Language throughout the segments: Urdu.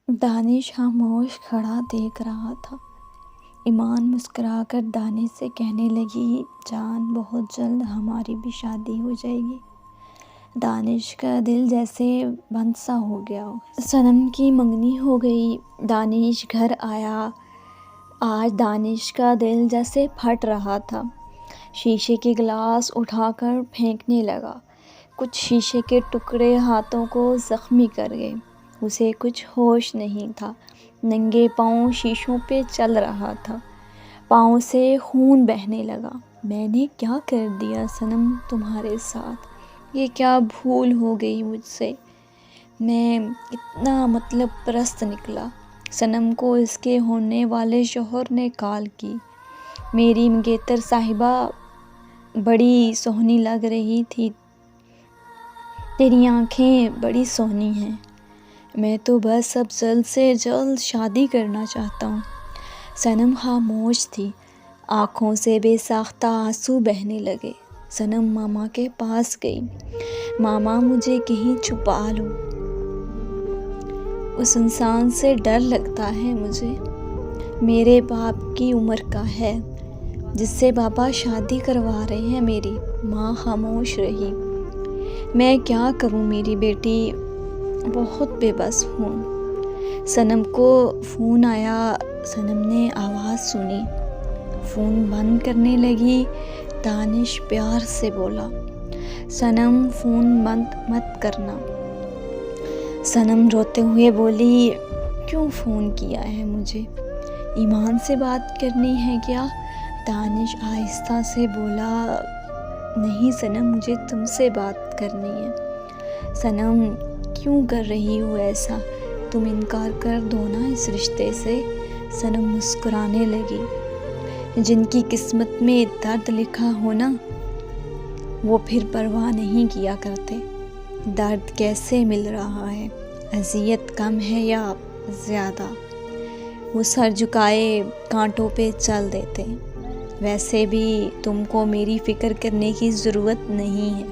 دانش خاموش کھڑا دیکھ رہا تھا۔ ایمان مسکرا کر دانش سے کہنے لگی، جان بہت جلد ہماری بھی شادی ہو جائے گی۔ دانش کا دل جیسے بند سا ہو گیا۔ صنم کی منگنی ہو گئی۔ دانش گھر آیا۔ آج دانش کا دل جیسے پھٹ رہا تھا۔ شیشے کے گلاس اٹھا کر پھینکنے لگا۔ کچھ شیشے کے ٹکڑے ہاتھوں کو زخمی کر گئے۔ اسے کچھ ہوش نہیں تھا۔ ننگے پاؤں شیشوں پہ چل رہا تھا۔ پاؤں سے خون بہنے لگا۔ میں نے کیا کر دیا صنم تمہارے ساتھ؟ یہ کیا بھول ہو گئی مجھ سے؟ میں اتنا مطلب پرست نکلا۔ صنم کو اس کے ہونے والے شوہر نے کال کی، میری منگیتر صاحبہ بڑی سہنی لگ رہی تھی، تیری آنکھیں بڑی سونی ہیں، میں تو بس اب جلد سے جلد شادی کرنا چاہتا ہوں۔ صنم خاموش تھی۔ آنکھوں سے بے ساختہ آنسو بہنے لگے۔ صنم ماما کے پاس گئی۔ ماما مجھے کہیں چھپا لو، اس انسان سے ڈر لگتا ہے مجھے، میرے باپ کی عمر کا ہے، جس سے پاپا شادی کروا رہے ہیں میری۔ ماں خاموش رہی۔ میں کیا کروں میری بیٹی، بہت بے بس ہوں۔ صنم کو فون آیا۔ صنم نے آواز سنی، فون بند کرنے لگی۔ دانش پیار سے بولا، صنم فون بند مت کرنا۔ صنم روتے ہوئے بولی، کیوں فون کیا ہے مجھے؟ ایمان سے بات کرنی ہے کیا؟ دانش آہستہ سے بولا، نہیں صنم، مجھے تم سے بات کرنی ہے۔ صنم کیوں کر رہی ہو ایسا؟ تم انکار کر دو نا اس رشتے سے۔ صنم مسکرانے لگی۔ جن کی قسمت میں درد لکھا ہو نا، وہ پھر پرواہ نہیں کیا کرتے درد کیسے مل رہا ہے، اذیت کم ہے یا زیادہ۔ وہ سر جھکائے کانٹوں پہ چل دیتے۔ ویسے بھی تم کو میری فکر کرنے کی ضرورت نہیں ہے،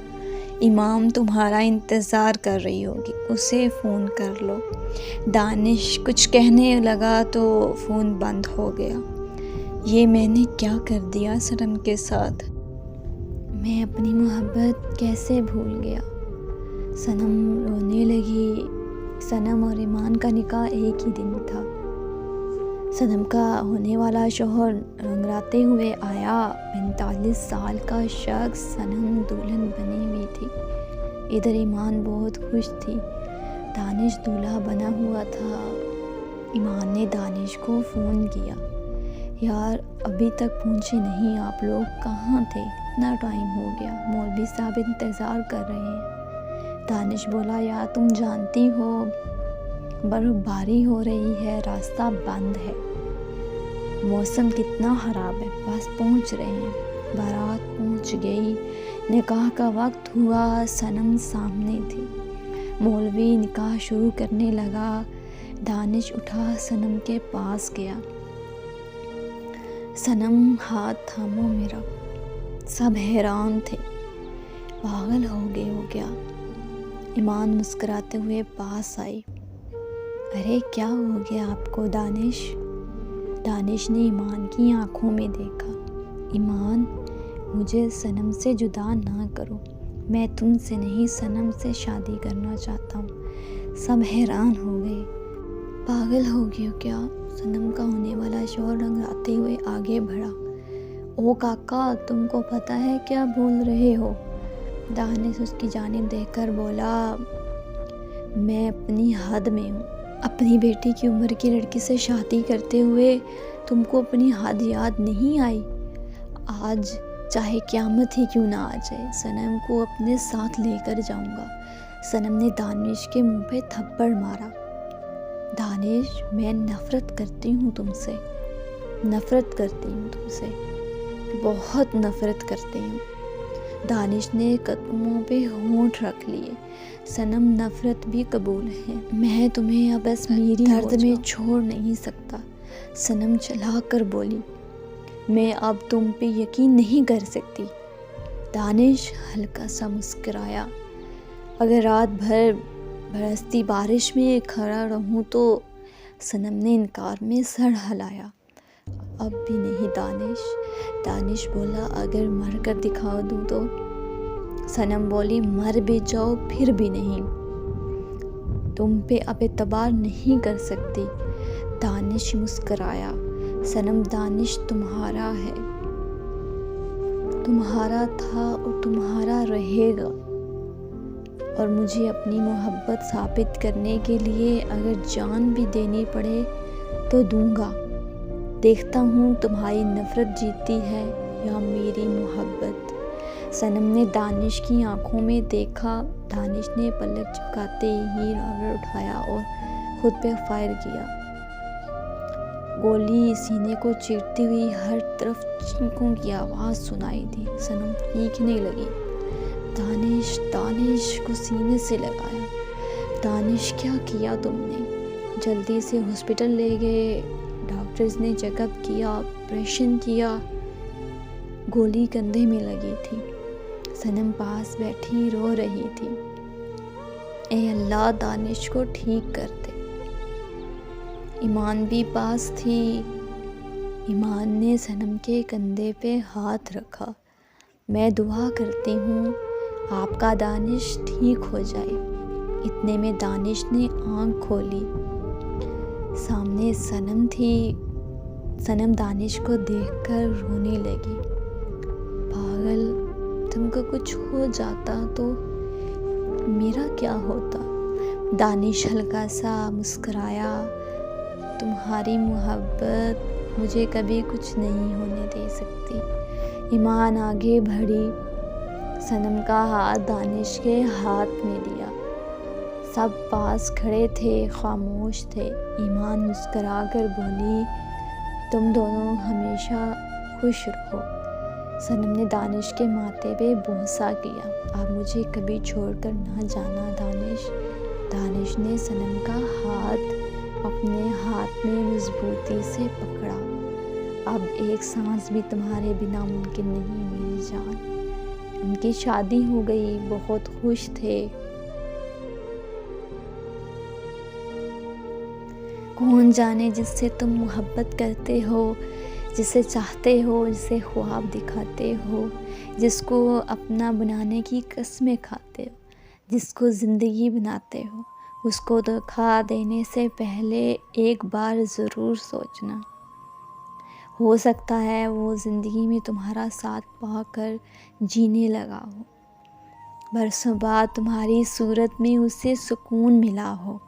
امام تمہارا انتظار کر رہی ہوگی، اسے فون کر لو۔ دانش کچھ کہنے لگا تو فون بند ہو گیا۔ یہ میں نے کیا کر دیا صنم کے ساتھ؟ میں اپنی محبت کیسے بھول گیا؟ صنم رونے لگی۔ صنم اور ایمان کا نکاح ایک ہی دن تھا۔ صنم کا ہونے والا شوہر رنگراتے ہوئے آیا۔ 45 سال کا شخص، صنم دلہن بنی ہوئی تھی۔ ادھر ایمان بہت خوش تھی، دانش دولہا بنا ہوا تھا۔ ایمان نے دانش کو فون کیا، یار ابھی تک پہنچے نہیں آپ لوگ، کہاں تھے؟ اتنا ٹائم ہو گیا، مولوی صاحب انتظار کر رہے ہیں۔ دانش بولا، یار تم جانتی ہو برف باری ہو رہی ہے، راستہ بند ہے، موسم کتنا خراب ہے، بس پہنچ رہے ہیں۔ بارات پہنچ گئی، نکاح کا وقت ہوا، صنم سامنے تھی۔ مولوی نکاح شروع کرنے لگا۔ دانش اٹھا صنم کے پاس گیا۔ صنم ہاتھ تھامو میرا۔ سب حیران تھے، پاگل ہو گئے ہو کیا؟ ایمان مسکراتے ہوئے پاس آئی۔ ارے کیا ہو گیا آپ کو دانش؟ دانش نے ایمان کی آنکھوں میں دیکھا۔ ایمان، مجھے صنم سے جدا نہ کرو، میں تم سے نہیں صنم سے شادی کرنا چاہتا ہوں۔ سب حیران ہو گئے، پاگل ہو گئے ہو کیا؟ صنم کا ہونے والا شوہر رنگراتے ہوئے آگے بڑھا۔ او کاکا، تم کو پتہ ہے کیا بول رہے ہو؟ دانش اس کی جانب دیکھ کر بولا، میں اپنی حد میں ہوں، اپنی بیٹی کی عمر کی لڑکی سے شادی کرتے ہوئے تم کو اپنی حد یاد نہیں آئی؟ آج چاہے قیامت ہی کیوں نہ آ جائے، صنم کو اپنے ساتھ لے کر جاؤں گا۔ صنم نے دانش کے منہ پہ تھپڑ مارا۔ دانش، میں نفرت کرتی ہوں تم سے، نفرت کرتی ہوں تم سے، بہت نفرت کرتی ہوں۔ دانش نے قدموں پہ ہونٹ رکھ لیے۔ صنم، نفرت بھی قبول ہے، میں تمہیں اب اس میری درد میں چھوڑ نہیں سکتا۔ صنم چلا کر بولی، میں اب تم پہ یقین نہیں کر سکتی۔ دانش ہلکا سا مسکرایا۔ اگر رات بھر برستی بارش میں کھڑا رہوں تو صنم نے انکار میں سر ہلایا۔ اب بھی نہیں دانش بولا اگر مر کر دکھا دوں تو؟ صنم بولی مر بھی جاؤ پھر بھی نہیں، تم پہ اب اعتبار نہیں کر سکتی۔ دانش مسکرایا۔ صنم دانش تمہارا ہے، تمہارا تھا اور تمہارا رہے گا، اور مجھے اپنی محبت ثابت کرنے کے لیے اگر جان بھی دینی پڑے تو دوں گا۔ دیکھتا ہوں تمہاری نفرت جیتی ہے یا میری محبت۔ صنم نے دانش کی آنکھوں میں دیکھا۔ دانش نے پلک جھپکاتے ہی ریوالور اٹھایا اور خود پہ فائر کیا۔ گولی سینے کو چیرتی ہوئی ہر طرف چیخوں کی آواز سنائی دی۔ صنم چیخنے لگی، دانش کو سینے سے لگایا۔ دانش کیا کیا تم نے؟ جلدی سے ہاسپٹل لے گئے، ڈاکٹرز نے چیک اپ کیا، آپریشن کیا۔ گولی کندھے میں لگی تھی۔ صنم پاس بیٹھی رو رہی تھی۔ اے اللہ دانش کو ٹھیک کر دے۔ ایمان بھی پاس تھی۔ ایمان نے صنم کے کندھے پہ ہاتھ رکھا۔ میں دعا کرتی ہوں آپ کا دانش ٹھیک ہو جائے۔ اتنے میں دانش نے آنکھ کھولی۔ سامنے صنم تھی۔ صنم دانش کو دیکھ کر رونے لگی۔ پاگل، تم کو کچھ ہو جاتا تو میرا کیا ہوتا؟ دانش ہلکا سا مسکرایا۔ تمہاری محبت مجھے کبھی کچھ نہیں ہونے دے سکتی۔ ایمان آگے بڑھی، صنم کا ہاتھ دانش کے ہاتھ میں دیا۔ سب پاس کھڑے تھے، خاموش تھے۔ ایمان مسکرا کر بولی تم دونوں ہمیشہ خوش رہو۔ صنم نے دانش کے ماتھے پہ بوسہ کیا۔ اب مجھے کبھی چھوڑ کر نہ جانا دانش۔ دانش نے صنم کا ہاتھ اپنے ہاتھ میں مضبوطی سے پکڑا۔ اب ایک سانس بھی تمہارے بنا ممکن نہیں میری جان۔ ان کی شادی ہو گئی، بہت خوش تھے۔ کون جانے جس سے تم محبت کرتے ہو، جسے چاہتے ہو، جسے خواب دکھاتے ہو، جس کو اپنا بنانے کی قسمیں کھاتے ہو، جس کو زندگی بناتے ہو، اس کو دھوکا دینے سے پہلے ایک بار ضرور سوچنا۔ ہو سکتا ہے وہ زندگی میں تمہارا ساتھ پا کر جینے لگا ہو، برسوں بعد تمہاری صورت میں اسے سکون ملا ہو۔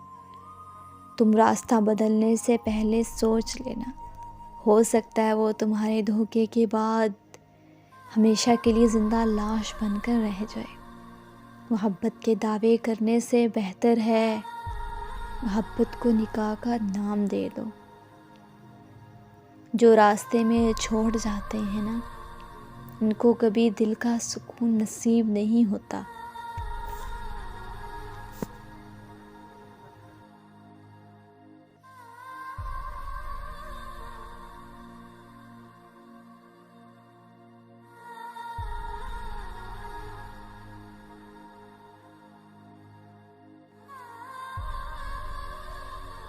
تم راستہ بدلنے سے پہلے سوچ لینا، ہو سکتا ہے وہ تمہارے دھوکے کے بعد ہمیشہ کے لیے زندہ لاش بن کر رہ جائے۔ محبت کے دعوے کرنے سے بہتر ہے محبت کو نکاح کا نام دے دو۔ جو راستے میں چھوڑ جاتے ہیں نا، ان کو کبھی دل کا سکون نصیب نہیں ہوتا۔